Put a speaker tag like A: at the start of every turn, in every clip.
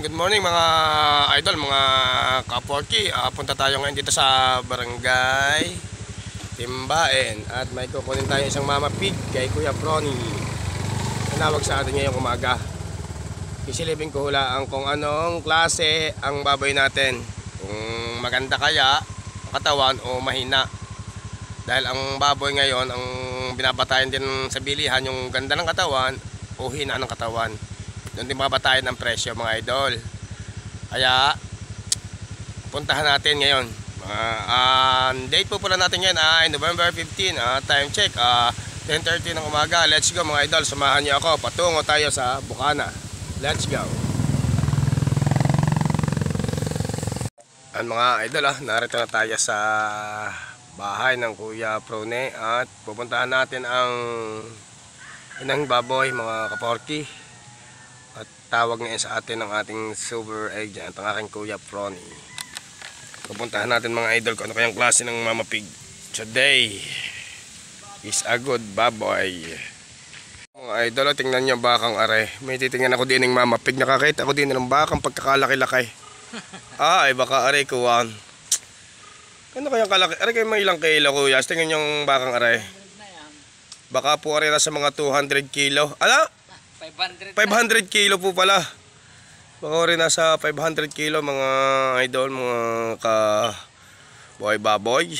A: good morning mga idol, mga ka-porky. Punta tayo ngayon dito sa barangay Timbaen at may kukunin tayo isang mama pig kay Kuya Prony. Tinawag sa atin ngayong umaga. Isilipin ko hulaan kung anong klase ang baboy natin, kung maganda kaya ang katawan o mahina. Dahil ang baboy ngayon, ang binabatayan din sa bilihan, yung ganda ng katawan o hina ng katawan. Doon din mabatayan ang presyo mga idol. Kaya puntahan natin ngayon. Date po pala natin ngayon ay November 15. Time check 10:30 ng umaga. Let's go mga idol, samahan niyo ako. Patungo tayo sa Bukana. Let's go. Mga idol, narito na tayo sa bahay ng Kuya Prony at pupuntahan natin ang inang baboy mga kaporky. At tawag ngayon sa atin ng ating super agent, ang aking Kuya Prony. Pupuntahan natin mga idol kung ano kayang klase ng mama pig. Today is a good baboy. Mga idol, tingnan nyo bakang are. May titingnan ako din ng mama pig. Nakakita ako din ng bakang pagkakalaki-lakay. Ay baka are kuwan. Ano kayang kalaki? Are kayo may ilang kilo kuya? Tingnan yung bakang are. Baka po are na sa mga 200 kilo. Ala? 500 kilo po pala. Baka rin nasa 500 kilo mga idol, mga baboy.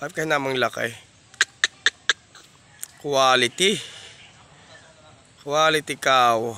A: Ay kaya namang laki. Quality cow.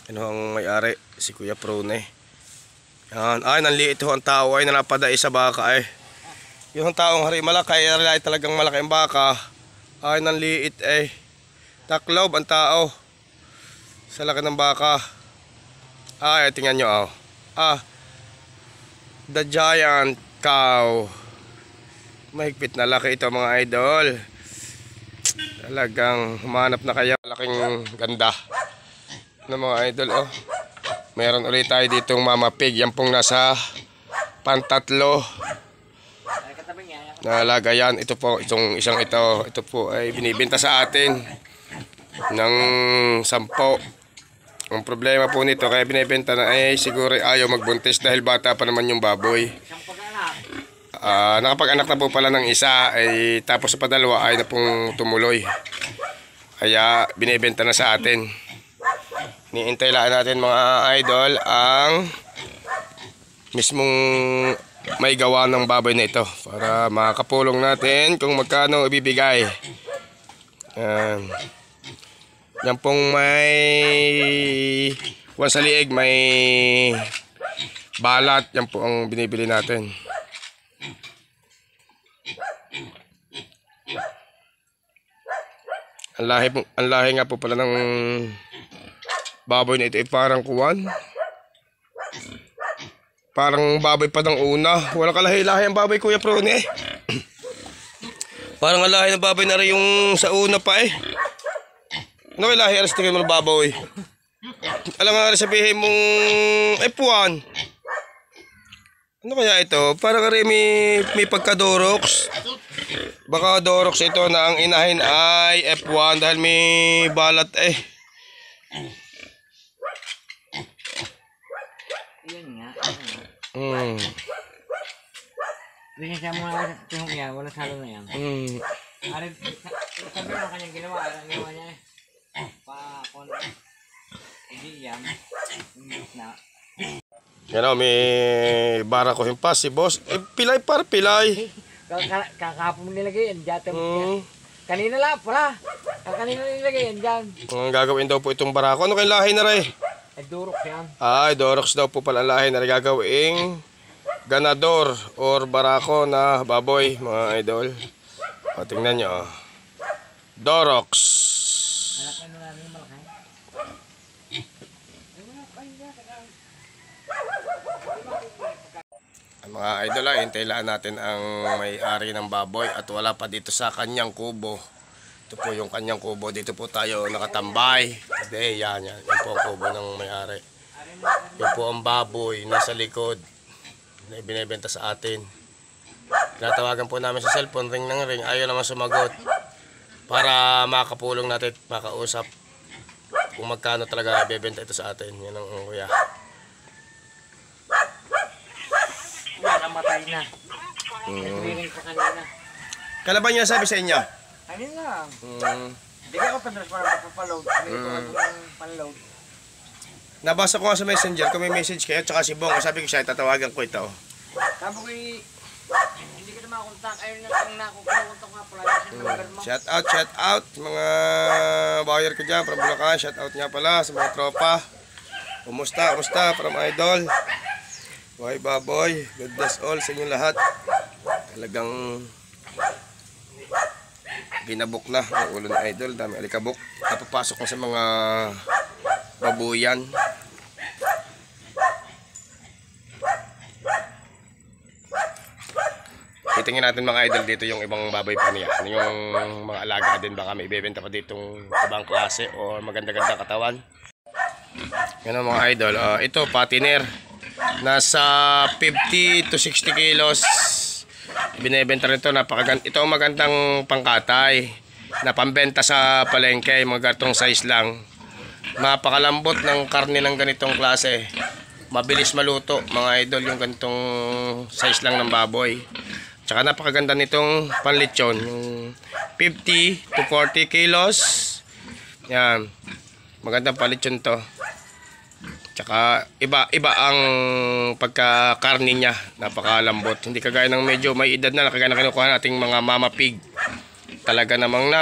A: Ano ang may-ari? Si Kuya Prony. Yan. Ay, nanliit ho ang tao ay nanapadai sa baka eh. Yung taong hari malaki ay talagang malaki ang baka. Ay nanliit eh. Taklob ang tao sa laki ng baka. Ay tingnan nyo the giant cow. Mahigpit na laki ito mga idol. Talagang humanap na kayo. Laking ganda ng mga idol. Meron ulit tayo ditong mama pig. Yan pong nasa pantatlo na lagayan. Ito po, itong isang ito po ay binibenta sa atin ng 10. Ang problema po nito kaya binibenta na ay siguro ayaw magbuntis dahil bata pa naman yung baboy. Nakapag-anak na po pala ng isa ay tapos sa padalawa ay na pong tumuloy. Kaya binibenta na sa atin. Niintay lang natin mga idol ang mismong may gawa ng baboy na ito para makakapulong natin kung magkano ibibigay. Yan pong may sa liig, may balat. Yan po ang binibili natin. Ang lahi nga po pala ng baboy na ito ay parang kuwan. Parang baboy pa ng una. Walang kalahi-lahi ang baboy Kuya Prony eh. Parang alahi ng baboy na rin yung sa una pa eh. Ano kay lahi? Alas tingin mo ng baboy. Alam nga rin sabihin mong F1. Ano kaya ito? Parang rin may pagka-Dorox. Baka Dorox ito na ang inahin ay F1 dahil may balat eh.
B: Siya muna sa tingong yan, wala salo na yan. Sabi mo kanyang ginawa niya eh. Hindi yan.
A: Yan o, may bara ko himpas si boss. Pilay para pilay.
B: Kakapon mo nilagay yan dyan. Kanina lang pala. Kanina nilagay yan dyan.
A: Ang gagawin daw po itong barako. Ano kayong lahi na rin?
B: Ay, Dorox yan.
A: Ay, Dorox daw po pala ang lahi na rin gagawing ganador or barako na baboy mga idol. Tingnan nyo Dorox. Mga idol, hintay lang natin ang may-ari ng baboy at wala pa dito sa kanyang kubo. Ito po yung kanyang kubo. Dito po tayo nakatambay. Yan po ang kubo ng may-ari. Yan po ang baboy nasa likod na binibenta sa atin. Tinatawagan po namin sa cellphone, ring ng ring, ayaw naman sumagot. para makapulong natin, makausap kung magkano talaga bebenta ito sa atin. Yan ang kuya.
B: Yan, namatay na. Nagwiring pa kanina.
A: Kailan ba niya sabi sa inyo?
B: Kanina lang. Hindi ka padalas para magpapaload. Hindi ko panload.
A: Nabasa ko nga sa messenger kung may message kayo, tsaka si Bong. Sabi ko siya, tatawagan ko ito.
B: Sabi ko hindi ka na makakontak. Ayun na ang nakukontak nga pala. Yung number mo.
A: Shout out mga buyer ko dyan from Bulacan. Shout out nga pala sa mga tropa. Kumusta from Idol. Buhay baboy, God bless all sa inyo lahat. Talagang ginabok na ang ulo ng Idol, dami alikabok. Napapasok na sa mga babuyan. Titingin natin mga Idol dito yung ibang baboy pa niya. Yung mga alaga din, baka may ibebenta pa ditong ibang klase o maganda-ganda katawan. Yan ang mga Idol. Ito patiner. Nasa 50 to 60 kilos binebenta rin ito. Ito ang magandang pangkatay na pambenta sa palengke, mga gatong size lang. Napakalambot ng karne ng ganitong klase, mabilis maluto mga Idol, yung ganitong size lang ng baboy. Tsaka napakaganda nitong panlitsyon, yung 50 to 40 kilos. Yan, magandang panlitsyon to. Tsaka iba ang pagkakarni niya, napakalambot. Hindi kagaya ng medyo may edad na, kagaya na kinukuha nating mga mama pig. Talaga namang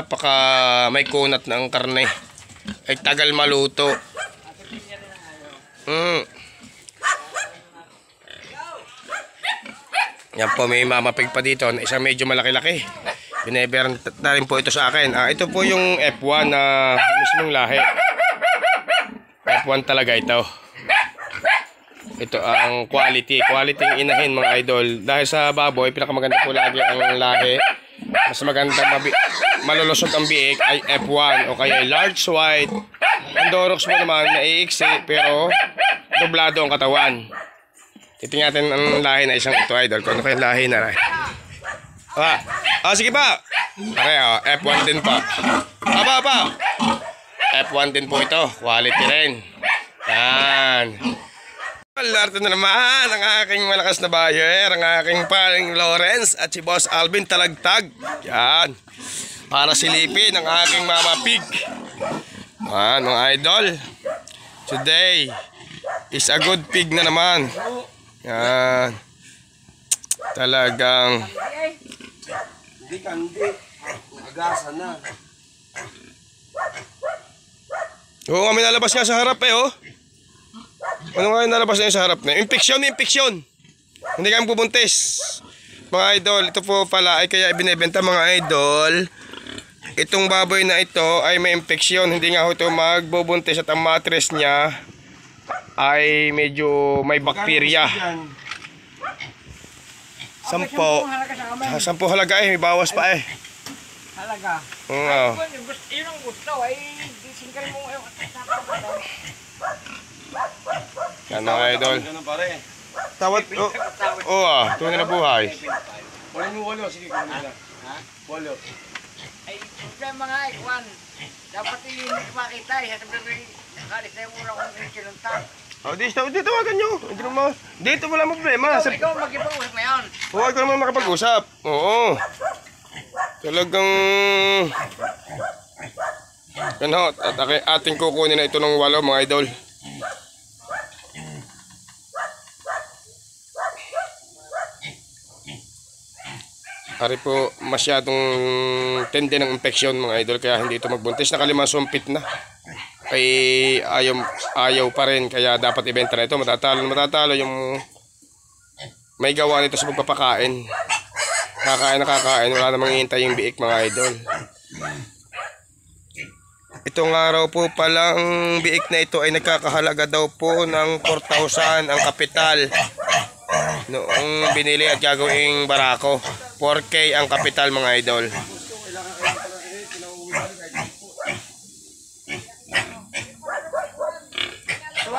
A: may kunat na ang karne. Ay tagal maluto. Yan po, may mama pig pa dito na isang medyo malaki-laki. Bineberan na rin po ito sa akin. Ito po yung F1 na mismong lahi. F1 talaga ito. Ito ang quality ng inahin mga Idol. Dahil sa baboy, pinakamaganda po lagi ang lahi. Mas maganda, malulusog ang biik ay F1 o kaya large white. Ang Dorox mo naman naiiksi pero doblado ang katawan. Titingnan natin ang lahi na isang ito Idol. Kung ano kayong lahi na sige pa. Okay, F1 din pa. F1 din po ito. Quality rin. Yan. Larto na naman ang aking malakas na buyer, ang aking paring Lawrence at si Boss Alvin Talagtag. Yan. Para silipin ang aking mama pig. Yan mga Idol. Today is a good pig na naman. Yan. Talagang
C: Hindi. Agasan na.
A: oo, kami nalabas nga sa harap oh. Ano nga yung nalabas na sa harap na? Infeksyon. Hindi kami bubuntis. Mga Idol, ito po pala ay kaya ibinebenta mga Idol. Itong baboy na ito ay may infeksyon. Hindi nga ito magbubuntis at ang mattress niya ay medyo may bakterya. 10 halaga may bawas pa
B: Halaga.
A: Oo.
B: Yun ang gusto ay singkal mo
A: Yan mga Idol.
C: Ganun pare.
A: Tawad. Tunay na buhay.
C: Kunin mo 8, sige kunin mo lang. Ha? 8.
B: ay mga ikwan. Dapat yung makita sabi ko kalis na yung mura kong kinuntak.
A: Dito tawagan nyo. Dito wala problema.
B: Ikaw mag-ipag-usap ngayon.
A: Huwag ko naman makapag-usap. Oo. Talagang at ating kukunin na ito ng 8 mga Idol. Ari po masyadong tende ng infeksyon mga Idol, kaya hindi ito magbuntis. Nakalima sumpit na. Ay ayaw pa rin, kaya dapat ibenta na ito. Matatalo yung may gawa nito sa pagpapakain. Kakain, wala namang hihintay yung biik mga Idol. Itong araw po palang biik na ito ay nagkakahalaga daw po ng 4,000 ang kapital. Noong binili at gagawing barako, 4K ang kapital mga Idol.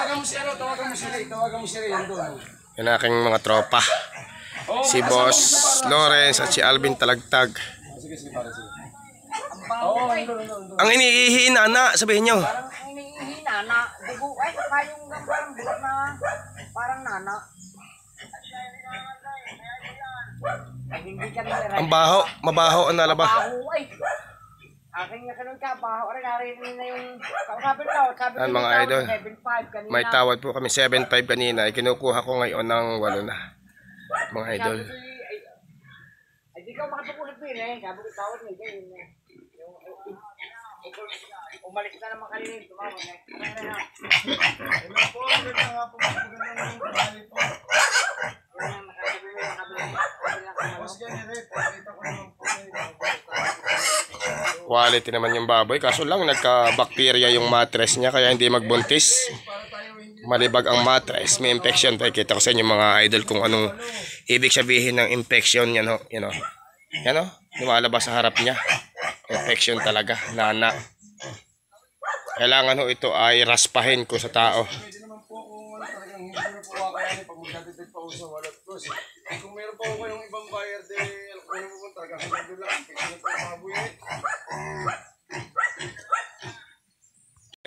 C: Tawagan mo si Ray yan doon.
A: Yan aking mga tropa. Si Boss Lawrence at si Alvin Talagtag.
C: Sige pare, sige.
B: Ang baho ay.
A: Ang iniihi inana, sabihin nyo.
B: Parang hinihina na dugo ay saka yung parang bulat na parang nana. Ay, hindi ka nila.
A: Ang baho, mabaho ang nalabas.
B: Baho ay. Aking nga kanun ka, baho rin narinig na yung sabi daw, sabi
A: Yan,
B: ko
A: mga
B: yung
A: idol.
B: 7.5 kanina.
A: May tawad po kami 7.5 kanina. Kinukuha ko ngayon ng 8 na. Mga idol.
B: Sabi ko, ay di ka makatulog din eh. Sabi ko tawad niya kayo. Umalis na naman kanina yung tumawag eh.
C: Hello po, ganda nga po. Maganda ng pagkali po. Boss Generate, pakita ko naman po
A: Quality naman yung baboy. Kaso lang nagka-bacteria yung mattress niya kaya hindi magbuntis. Malibag ang mattress. May infection. Kita ko sa inyo mga idol kung anong ibig sabihin ng infection. Yan o. Yan o. Yan o. Lumalabas sa harap niya. Infection talaga. Nana. Kailangan ho ito ay raspahin ko sa tao.
C: Pwede naman po kung talagang hindi na po kakayanin pag magdadagdag pa ako sa wallet ko. Kung meron po ako yung ibang buyer, alam ko naman po talagang hindi lang. Kasi po mabuhay.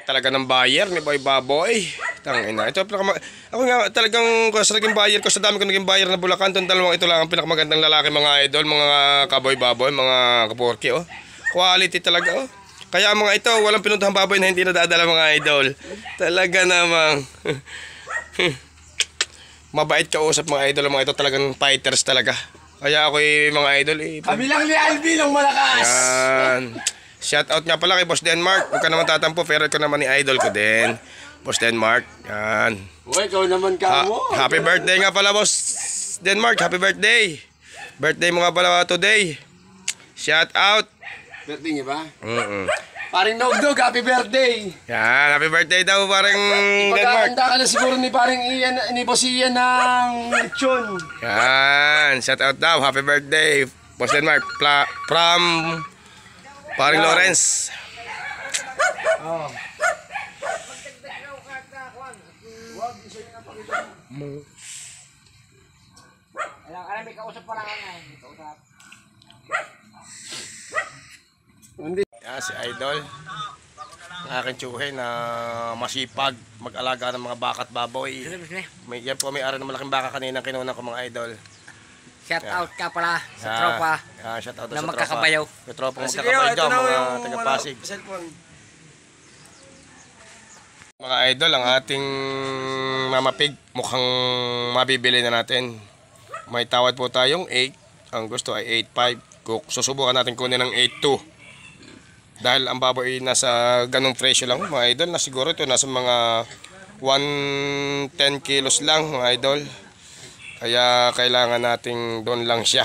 A: Talaga ng buyer ni Boy Baboy. Tangina. Ito ako nga talagang sa naging buyer ko, sa dami ko naging buyer na Bulacan, itong dalawang ito lang ang pinakamagandang lalaki mga idol, mga kaboy baboy, mga kaporki oh. Quality talaga oh. Kaya mga ito, walang pinuntahang baboy na hindi nadadala mga idol. Talaga namang mabait kausap mga idol, mga ito talagang fighters talaga. Kaya ako mga idol
C: Kami lang ni Alvin ang malakas.
A: yan. Shout out nga pala kay Boss Denmark. Huwag ka naman tatampo, favorite ko naman ni idol ko din. Boss Denmark. Yan.
C: Uy, ikaw naman ka mo.
A: Happy birthday nga pala Boss Denmark. Happy birthday. Birthday mo nga pala today. Shout out.
C: Birthday niya ba?
A: Mm-mm.
C: Paring Nogdog, happy birthday.
A: Yan. Happy birthday daw parang Denmark.
C: Pag-aanda ka na siguro ni paring Ian, ni Boss Ian ng lechon.
A: Yan. Shout out daw. Happy birthday. Boss Denmark. From paring Lawrence.
C: Oh.
B: Alam, may kausap pa lang nga. May kausap.
C: Hindi.
A: Yan si Idol. Ang aking tsuhe na masipag mag-alaga ng mga baka at baboy. Yan po may araw ng malaking baka kanina kinunan ko mga idol.
B: Shout out ka pala sa
A: Ah,
B: tropa
A: shout out
B: na
A: sa
B: magkakabayaw.
A: tropa. Yung tropa
C: Sige,
A: magkakabayaw
C: ito
A: dyan,
C: na
A: mga
C: yung
A: taga-Pasig.
C: cellphone.
A: Mga idol, ang ating Mama Pig mukhang mabibili na natin. May tawad po tayong 8. Ang gusto ay 8.5. Susubukan natin kunin ng 8.2. Dahil ang baboy ay nasa ganung presyo lang mga idol. Na siguro ito nasa mga 110 kilos lang mga idol. Kaya kailangan nating doon lang siya.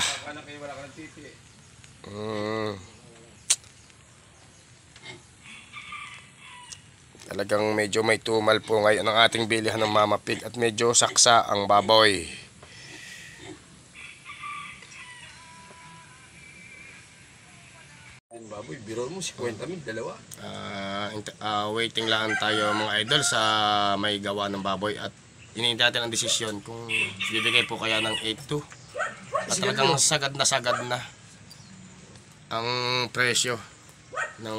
A: Talagang medyo may tumal po ngayon ang ating bilihan ng Mama Pig at medyo saksa ang baboy.
C: Baboy, biro mo, 50 mil, dalawa.
A: Waiting lang tayo mga idol sa may gawa ng baboy at hinihintay natin ang desisyon kung bibigay po kaya ng 8.2 at talagang sagad na ang presyo ng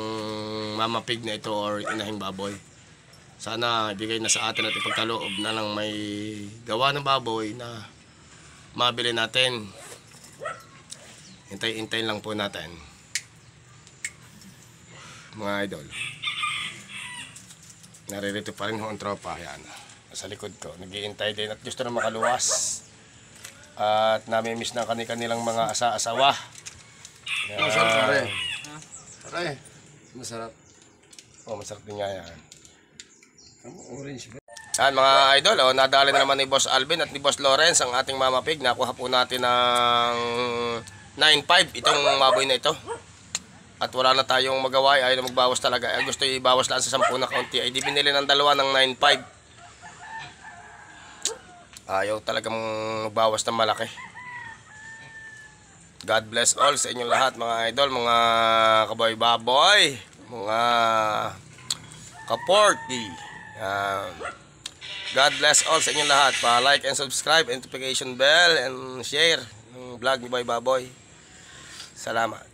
A: Mama Pig na ito or inahing baboy. Sana ibigay na sa atin at ipagkaloob na lang may gawa ng baboy na mabili natin. Hintay-hintay lang po natin mga idol. Naririto pa rin ho ang tropa. Yan. Sa likod ko. Nag-iintay din at gusto na makaluwas. At namimiss na kanilang mga asa-asawa. Yan.
C: Masarap pare. Pare, masarap.
A: Oh, masarap din nga yan.
C: Orange ba?
A: Yan mga idol. Oh, nadali na naman ni Boss Alvin at ni Boss Lawrence ang ating Mama Pig. Nakuha po natin ng 9.5 itong baboy na ito. At wala na tayong magawa, ayaw na magbawas talaga. Ay, gusto i-bawas lang sa 10 na kaunti. Ay di binili ng dalawa ng 9.5. Ayaw talagang magbawas ng malaki. God bless all sa inyong lahat mga idol, mga kaboy-baboy, mga kaporky. God bless all sa inyong lahat. Pa-like and subscribe, and notification bell, and share ng vlog ni Boy Baboy. Salamat.